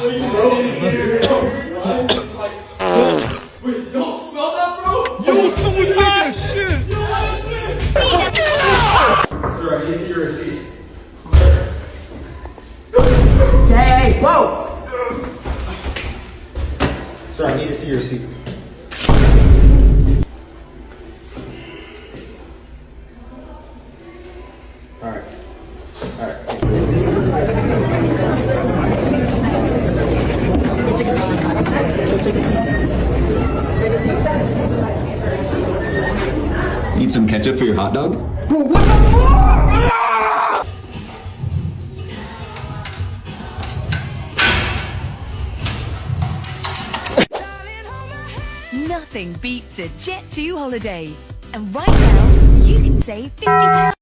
Wait, y'all smell that, bro? Yo, someone's taking a shit. Sir, I need to see your receipt. Hey, whoa! Sir, I need to see your receipt. Alright. Need some ketchup for your hot dog? Bro, what the fuck? Nothing beats a Jet2 holiday. And right now, you can save £50.